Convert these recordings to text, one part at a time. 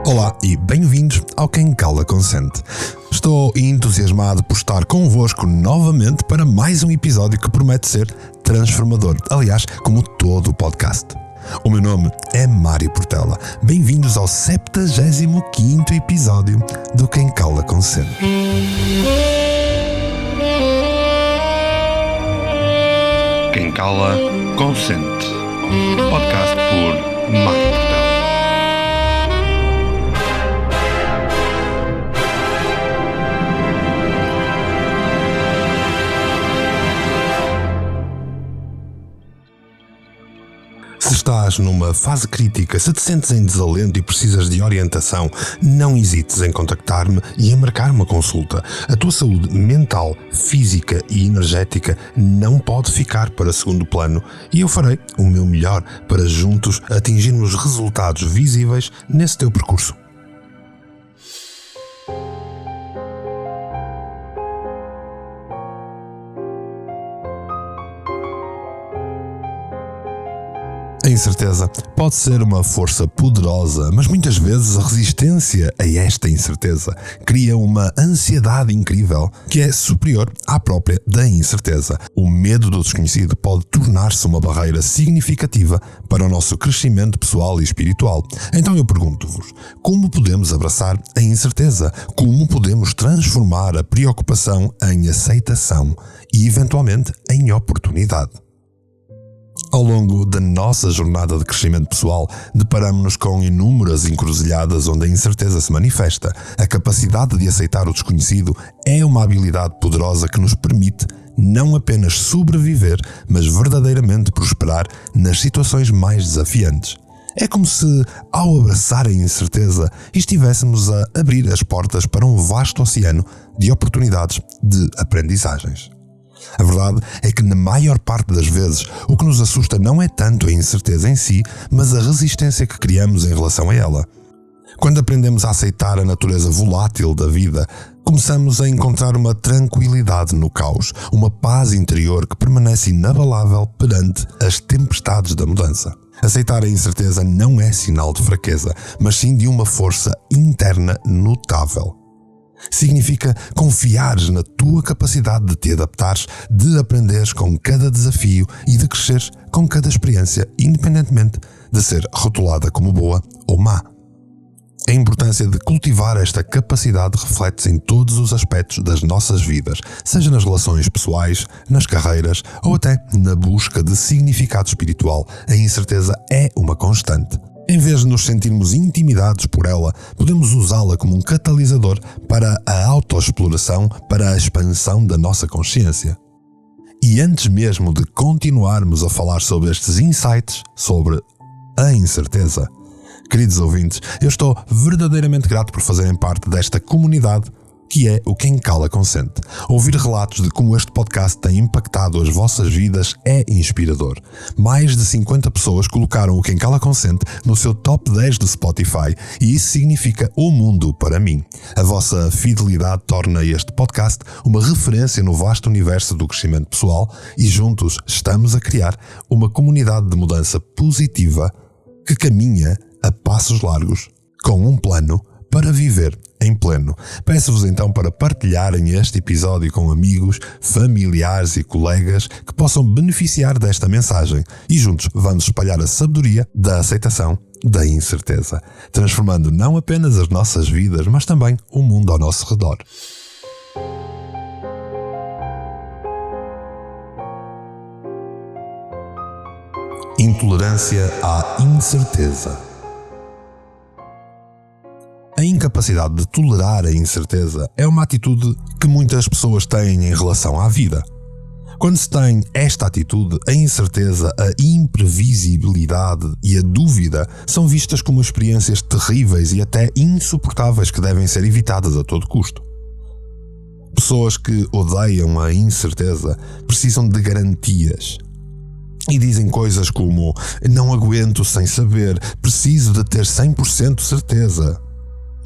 Olá e bem-vindos ao Quem Cala Consente. Estou entusiasmado por estar convosco novamente para mais um episódio que promete ser transformador, aliás, como todo o podcast. O meu nome é Mário Portela. Bem-vindos ao 75º episódio do Quem Cala Consente. Quem Cala Consente. Podcast por Mário Portela. Se estás numa fase crítica, se te sentes em desalento e precisas de orientação, não hesites em contactar-me e em marcar uma consulta. A tua saúde mental, física e energética não pode ficar para segundo plano e eu farei o meu melhor para juntos atingirmos resultados visíveis nesse teu percurso. A incerteza pode ser uma força poderosa, mas muitas vezes a resistência a esta incerteza cria uma ansiedade incrível que é superior à própria da incerteza. O medo do desconhecido pode tornar-se uma barreira significativa para o nosso crescimento pessoal e espiritual. Então eu pergunto-vos, como podemos abraçar a incerteza? Como podemos transformar a preocupação em aceitação e, eventualmente, em oportunidade? Ao longo da nossa jornada de crescimento pessoal, deparamos-nos com inúmeras encruzilhadas onde a incerteza se manifesta. A capacidade de aceitar o desconhecido é uma habilidade poderosa que nos permite não apenas sobreviver, mas verdadeiramente prosperar nas situações mais desafiantes. É como se, ao abraçar a incerteza, estivéssemos a abrir as portas para um vasto oceano de oportunidades de aprendizagens. A verdade é que, na maior parte das vezes, o que nos assusta não é tanto a incerteza em si, mas a resistência que criamos em relação a ela. Quando aprendemos a aceitar a natureza volátil da vida, começamos a encontrar uma tranquilidade no caos, uma paz interior que permanece inabalável perante as tempestades da mudança. Aceitar a incerteza não é sinal de fraqueza, mas sim de uma força interna notável. Significa confiares na tua capacidade de te adaptares, de aprenderes com cada desafio e de cresceres com cada experiência, independentemente de ser rotulada como boa ou má. A importância de cultivar esta capacidade reflete-se em todos os aspectos das nossas vidas, seja nas relações pessoais, nas carreiras ou até na busca de significado espiritual. A incerteza é uma constante. Em vez de nos sentirmos intimidados por ela, podemos usá-la como um catalisador para a autoexploração, para a expansão da nossa consciência. E antes mesmo de continuarmos a falar sobre estes insights sobre a incerteza, queridos ouvintes, eu estou verdadeiramente grato por fazerem parte desta comunidade que é o Quem Cala Consente. Ouvir relatos de como este podcast tem impactado as vossas vidas é inspirador. Mais de 50 pessoas colocaram o Quem Cala Consente no seu top 10 do Spotify e isso significa o mundo para mim. A vossa fidelidade torna este podcast uma referência no vasto universo do crescimento pessoal e juntos estamos a criar uma comunidade de mudança positiva que caminha a passos largos com um plano para viver em pleno. Peço-vos então para partilharem este episódio com amigos, familiares e colegas que possam beneficiar desta mensagem e juntos vamos espalhar a sabedoria da aceitação da incerteza, transformando não apenas as nossas vidas, mas também o mundo ao nosso redor. Intolerância à incerteza. A incapacidade de tolerar a incerteza é uma atitude que muitas pessoas têm em relação à vida. Quando se tem esta atitude, a incerteza, a imprevisibilidade e a dúvida são vistas como experiências terríveis e até insuportáveis que devem ser evitadas a todo custo. Pessoas que odeiam a incerteza precisam de garantias. E dizem coisas como: não aguento sem saber, preciso de ter 100% certeza.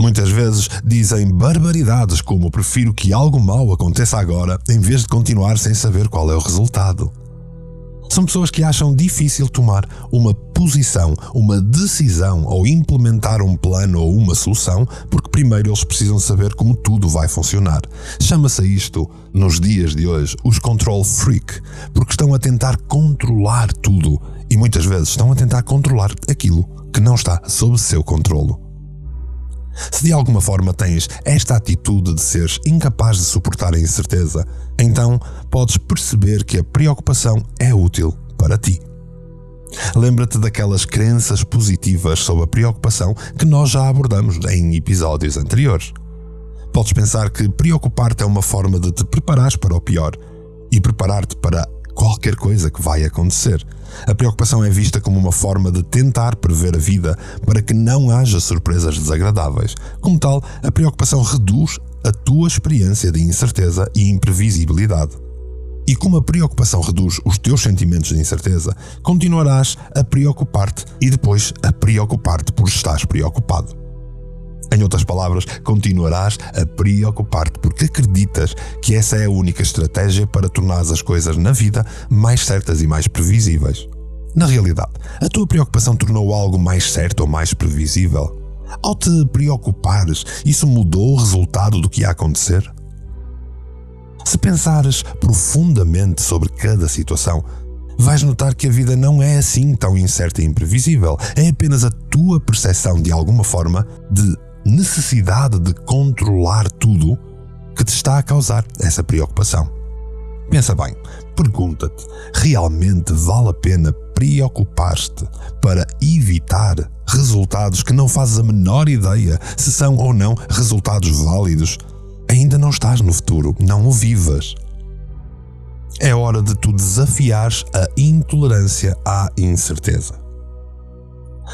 Muitas vezes dizem barbaridades como: prefiro que algo mau aconteça agora em vez de continuar sem saber qual é o resultado. São pessoas que acham difícil tomar uma posição, uma decisão ou implementar um plano ou uma solução, porque primeiro eles precisam saber como tudo vai funcionar. Chama-se isto, nos dias de hoje, os control freak, porque estão a tentar controlar tudo e muitas vezes estão a tentar controlar aquilo que não está sob seu controlo. Se de alguma forma tens esta atitude de seres incapaz de suportar a incerteza, então podes perceber que a preocupação é útil para ti. Lembra-te daquelas crenças positivas sobre a preocupação que nós já abordamos em episódios anteriores. Podes pensar que preocupar-te é uma forma de te preparares para o pior e preparar-te para qualquer coisa que vai acontecer. A preocupação é vista como uma forma de tentar prever a vida para que não haja surpresas desagradáveis. Como tal, a preocupação reduz a tua experiência de incerteza e imprevisibilidade. E como a preocupação reduz os teus sentimentos de incerteza, continuarás a preocupar-te e depois a preocupar-te por estares preocupado. Em outras palavras, continuarás a preocupar-te porque acreditas que essa é a única estratégia para tornar as coisas na vida mais certas e mais previsíveis. Na realidade, a tua preocupação tornou algo mais certo ou mais previsível? Ao te preocupares, isso mudou o resultado do que ia acontecer? Se pensares profundamente sobre cada situação, vais notar que a vida não é assim tão incerta e imprevisível. É apenas a tua percepção de alguma forma de necessidade de controlar tudo que te está a causar essa preocupação. Pensa bem, pergunta-te, realmente vale a pena preocupar-te para evitar resultados que não fazes a menor ideia se são ou não resultados válidos? Ainda não estás no futuro, não o vivas. É hora de tu desafiares a intolerância à incerteza.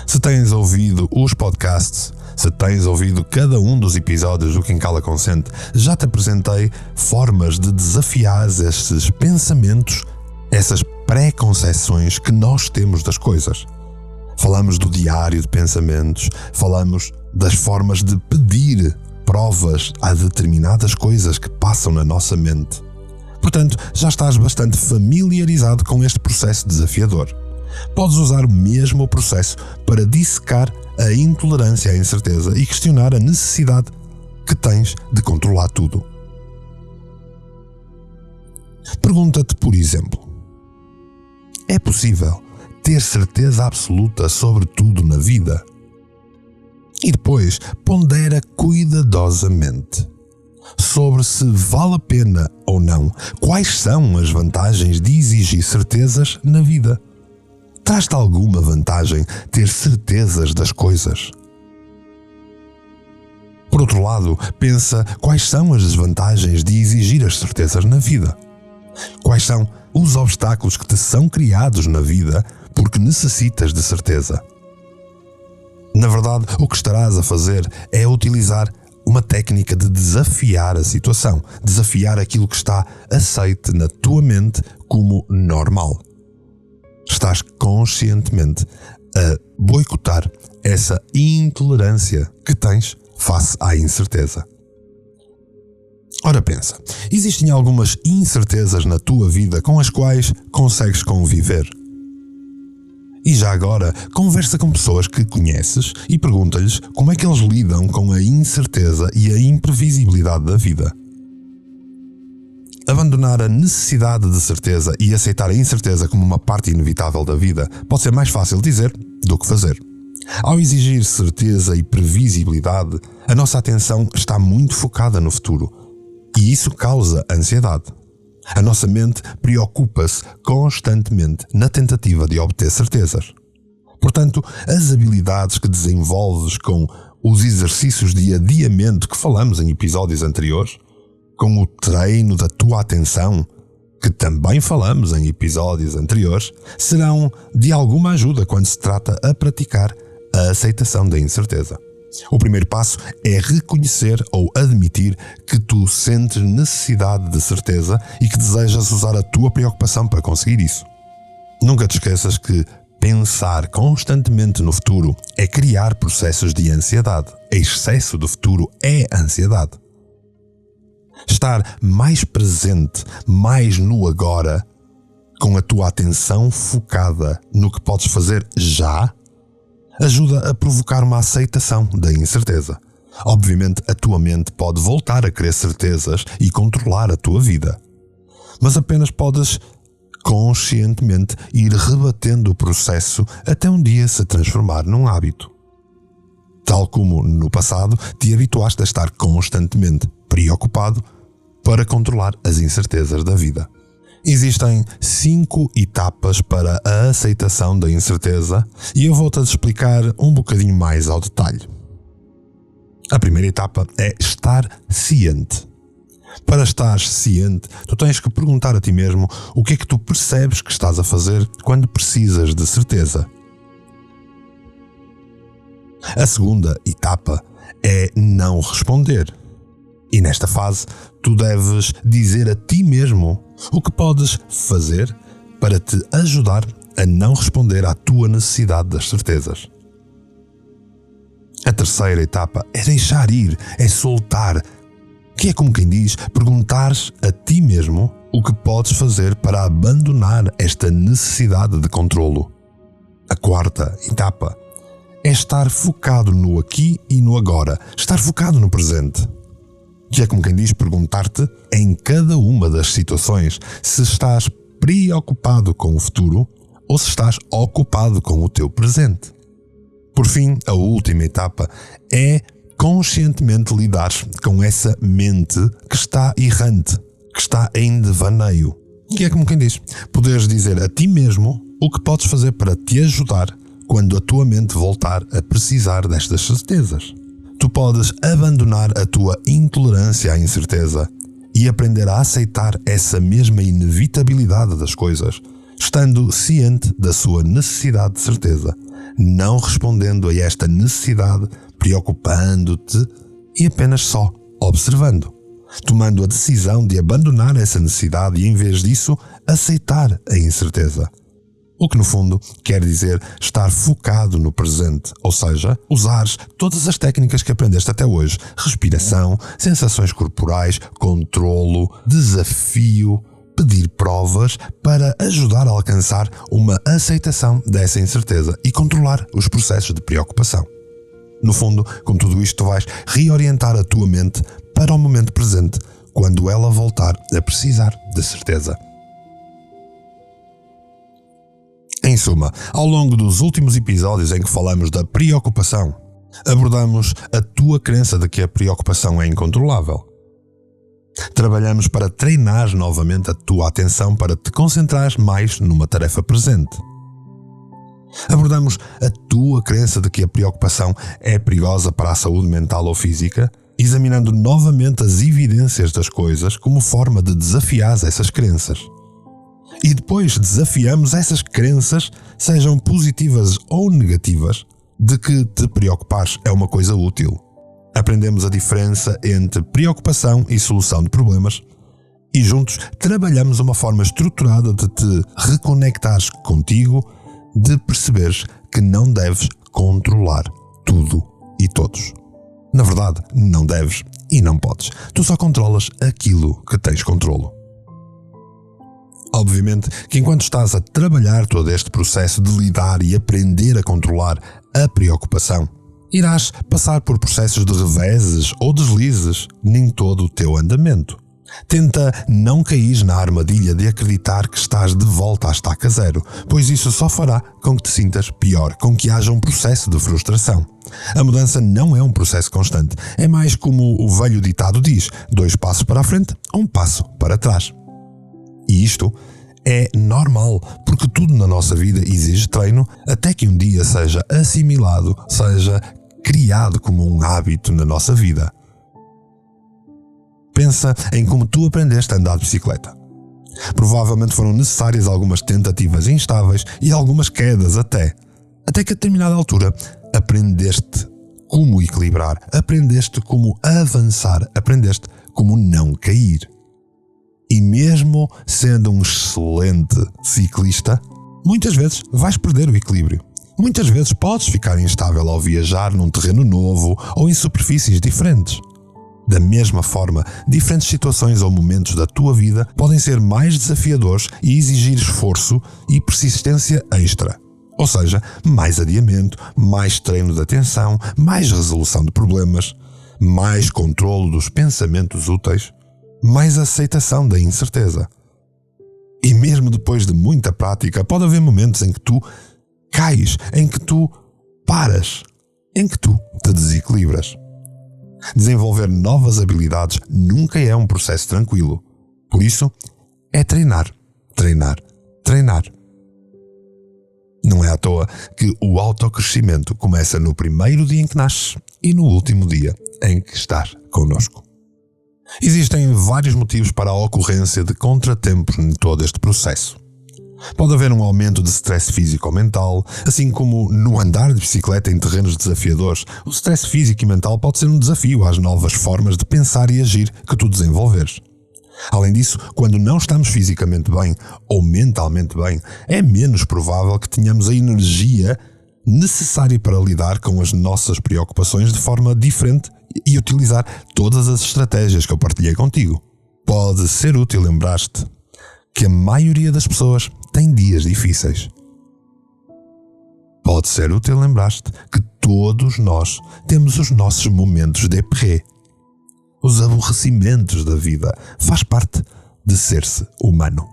Se tens ouvido os podcasts, se tens ouvido cada um dos episódios do Quem Cala Consente, já te apresentei formas de desafiar esses pensamentos, essas pré-conceições que nós temos das coisas. Falamos do diário de pensamentos, falamos das formas de pedir provas a determinadas coisas que passam na nossa mente. Portanto, já estás bastante familiarizado com este processo desafiador. Podes usar o mesmo processo para dissecar a intolerância à incerteza e questionar a necessidade que tens de controlar tudo. Pergunta-te, por exemplo, é possível ter certeza absoluta sobre tudo na vida? E depois pondera cuidadosamente sobre se vale a pena ou não, quais são as vantagens de exigir certezas na vida. Traz-te alguma vantagem ter certezas das coisas? Por outro lado, pensa quais são as desvantagens de exigir as certezas na vida. Quais são os obstáculos que te são criados na vida porque necessitas de certeza? Na verdade, o que estarás a fazer é utilizar uma técnica de desafiar a situação, desafiar aquilo que está aceite na tua mente como normal. Estás conscientemente a boicotar essa intolerância que tens face à incerteza. Ora pensa, existem algumas incertezas na tua vida com as quais consegues conviver. E já agora, conversa com pessoas que conheces e pergunta-lhes como é que eles lidam com a incerteza e a imprevisibilidade da vida. Abandonar a necessidade de certeza e aceitar a incerteza como uma parte inevitável da vida pode ser mais fácil dizer do que fazer. Ao exigir certeza e previsibilidade, a nossa atenção está muito focada no futuro e isso causa ansiedade. A nossa mente preocupa-se constantemente na tentativa de obter certezas. Portanto, as habilidades que desenvolves com os exercícios de adiamento que falamos em episódios anteriores, com o treino da tua atenção, que também falamos em episódios anteriores, serão de alguma ajuda quando se trata a praticar a aceitação da incerteza. O primeiro passo é reconhecer ou admitir que tu sentes necessidade de certeza e que desejas usar a tua preocupação para conseguir isso. Nunca te esqueças que pensar constantemente no futuro é criar processos de ansiedade. Excesso do futuro é ansiedade. Estar mais presente, mais no agora, com a tua atenção focada no que podes fazer já, ajuda a provocar uma aceitação da incerteza. Obviamente, a tua mente pode voltar a querer certezas e controlar a tua vida, mas apenas podes conscientemente ir rebatendo o processo até um dia se transformar num hábito. Tal como no passado te habituaste a estar constantemente preocupado para controlar as incertezas da vida. Existem 5 etapas para a aceitação da incerteza e eu vou-te explicar um bocadinho mais ao detalhe. A primeira etapa é estar ciente. Para estar ciente, tu tens que perguntar a ti mesmo o que é que tu percebes que estás a fazer quando precisas de certeza. A segunda etapa é não responder. E nesta fase, tu deves dizer a ti mesmo o que podes fazer para te ajudar a não responder à tua necessidade das certezas. A terceira etapa é deixar ir, é soltar, que é como quem diz, perguntares a ti mesmo o que podes fazer para abandonar esta necessidade de controlo. A quarta etapa é estar focado no aqui e no agora, estar focado no presente. Que é como quem diz, perguntar-te em cada uma das situações se estás preocupado com o futuro ou se estás ocupado com o teu presente. Por fim, a última etapa é conscientemente lidar com essa mente que está errante, que está em devaneio. Que é como quem diz, poderes dizer a ti mesmo o que podes fazer para te ajudar quando a tua mente voltar a precisar destas certezas. Tu podes abandonar a tua intolerância à incerteza e aprender a aceitar essa mesma inevitabilidade das coisas, estando ciente da sua necessidade de certeza, não respondendo a esta necessidade, preocupando-te e apenas só observando, tomando a decisão de abandonar essa necessidade e, em vez disso, aceitar a incerteza. O que, no fundo, quer dizer estar focado no presente, ou seja, usares todas as técnicas que aprendeste até hoje, respiração, sensações corporais, controlo, desafio, pedir provas para ajudar a alcançar uma aceitação dessa incerteza e controlar os processos de preocupação. No fundo, com tudo isto, tu vais reorientar a tua mente para o momento presente, quando ela voltar a precisar de certeza. Em suma, ao longo dos últimos episódios em que falamos da preocupação, abordamos a tua crença de que a preocupação é incontrolável. Trabalhamos para treinar novamente a tua atenção para te concentrares mais numa tarefa presente. Abordamos a tua crença de que a preocupação é perigosa para a saúde mental ou física, examinando novamente as evidências das coisas como forma de desafiar essas crenças. E depois desafiamos essas crenças, sejam positivas ou negativas, de que te preocupares é uma coisa útil. Aprendemos a diferença entre preocupação e solução de problemas e juntos trabalhamos uma forma estruturada de te reconectares contigo, de perceberes que não deves controlar tudo e todos. Na verdade, não deves e não podes. Tu só controlas aquilo que tens controlo. Obviamente que enquanto estás a trabalhar todo este processo de lidar e aprender a controlar a preocupação, irás passar por processos de reveses ou deslizes em todo o teu andamento. Tenta não cair na armadilha de acreditar que estás de volta à estaca zero, pois isso só fará com que te sintas pior, com que haja um processo de frustração. A mudança não é um processo constante, é mais como o velho ditado diz, 2 passos para a frente, 1 passo para trás. E isto é normal, porque tudo na nossa vida exige treino até que um dia seja assimilado, seja criado como um hábito na nossa vida. Pensa em como tu aprendeste a andar de bicicleta. Provavelmente foram necessárias algumas tentativas instáveis e algumas quedas até que a determinada altura aprendeste como equilibrar, aprendeste como avançar, aprendeste como não cair. E mesmo sendo um excelente ciclista, muitas vezes vais perder o equilíbrio. Muitas vezes podes ficar instável ao viajar num terreno novo ou em superfícies diferentes. Da mesma forma, diferentes situações ou momentos da tua vida podem ser mais desafiadores e exigir esforço e persistência extra. Ou seja, mais adiamento, mais treino de atenção, mais resolução de problemas, mais controlo dos pensamentos úteis, mais aceitação da incerteza. E mesmo depois de muita prática, pode haver momentos em que tu cais, em que tu paras, em que tu te desequilibras. Desenvolver novas habilidades nunca é um processo tranquilo. Por isso, é treinar, treinar, treinar. Não é à toa que o autocrescimento começa no primeiro dia em que nasces e no último dia em que estás connosco. Existem vários motivos para a ocorrência de contratempos em todo este processo. Pode haver um aumento de stress físico ou mental, assim como no andar de bicicleta em terrenos desafiadores, o stress físico e mental pode ser um desafio às novas formas de pensar e agir que tu desenvolveres. Além disso, quando não estamos fisicamente bem ou mentalmente bem, é menos provável que tenhamos a energia necessária para lidar com as nossas preocupações de forma diferente e utilizar todas as estratégias que eu partilhei contigo. Pode ser útil lembrar-te que a maioria das pessoas tem dias difíceis. Pode ser útil lembrar-te que todos nós temos os nossos momentos deprê. Os aborrecimentos da vida faz parte de ser-se humano.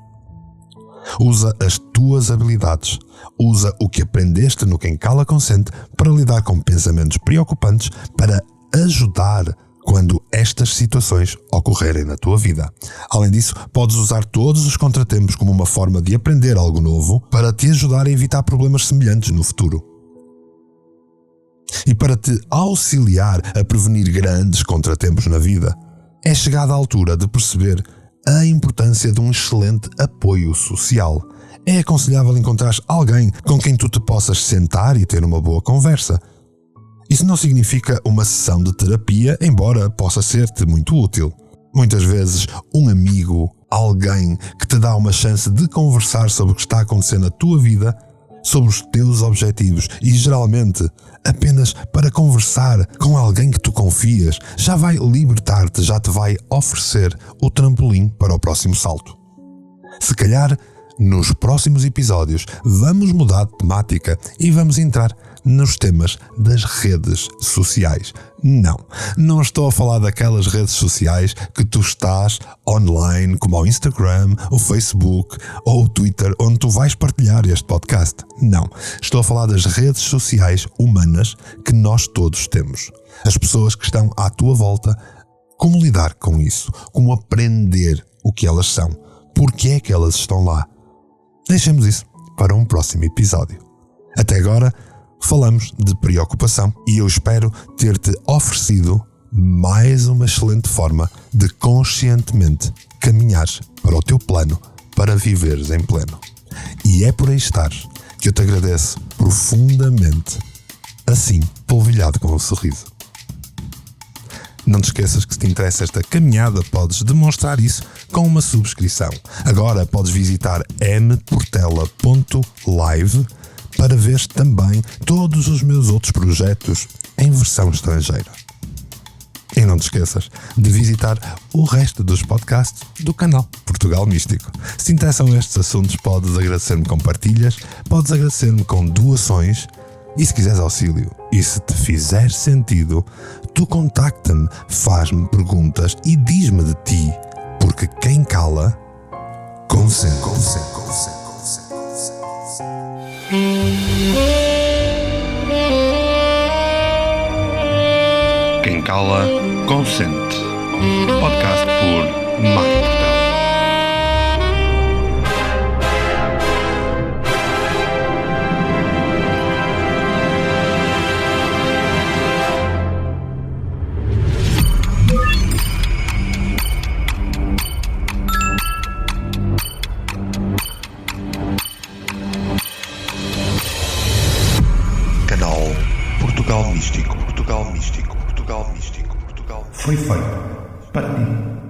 Usa as tuas habilidades, usa o que aprendeste no Quem Cala Consente para lidar com pensamentos preocupantes para ajudar quando estas situações ocorrerem na tua vida. Além disso, podes usar todos os contratempos como uma forma de aprender algo novo para te ajudar a evitar problemas semelhantes no futuro. E para te auxiliar a prevenir grandes contratempos na vida, é chegada a altura de perceber a importância de um excelente apoio social. É aconselhável encontrar alguém com quem tu te possas sentar e ter uma boa conversa. Isso não significa uma sessão de terapia, embora possa ser-te muito útil. Muitas vezes, um amigo, alguém que te dá uma chance de conversar sobre o que está acontecendo na tua vida, sobre os teus objetivos e, geralmente, apenas para conversar com alguém que tu confias, já vai libertar-te, já te vai oferecer o trampolim para o próximo salto. Se calhar, nos próximos episódios, vamos mudar de temática e vamos entrar nos temas das redes sociais. Não estou a falar daquelas redes sociais que tu estás online, como o Instagram, o Facebook ou o Twitter, onde tu vais partilhar este podcast. Não, estou a falar das redes sociais humanas que nós todos temos. As pessoas que estão à tua volta, como lidar com isso, como aprender o que elas são, porque é que elas estão lá. Deixemos isso para um próximo episódio. Até agora, falamos de preocupação e eu espero ter-te oferecido mais uma excelente forma de conscientemente caminhares para o teu plano para viveres em pleno. E é por aí estar que eu te agradeço profundamente, assim polvilhado com um sorriso. Não te esqueças que se te interessa esta caminhada, podes demonstrar isso com uma subscrição. Agora podes visitar mportela.live para ver também todos os meus outros projetos em versão estrangeira. E não te esqueças de visitar o resto dos podcasts do canal Portugal Místico. Se te interessam estes assuntos, podes agradecer-me com partilhas, podes agradecer-me com doações e se quiseres auxílio. E se te fizer sentido, tu contacta-me, faz-me perguntas e diz-me de ti, porque quem cala, consente. Quem Cala Consente. Podcast por Marco Portela. Canal Portugal Místico. Foi feito para ti.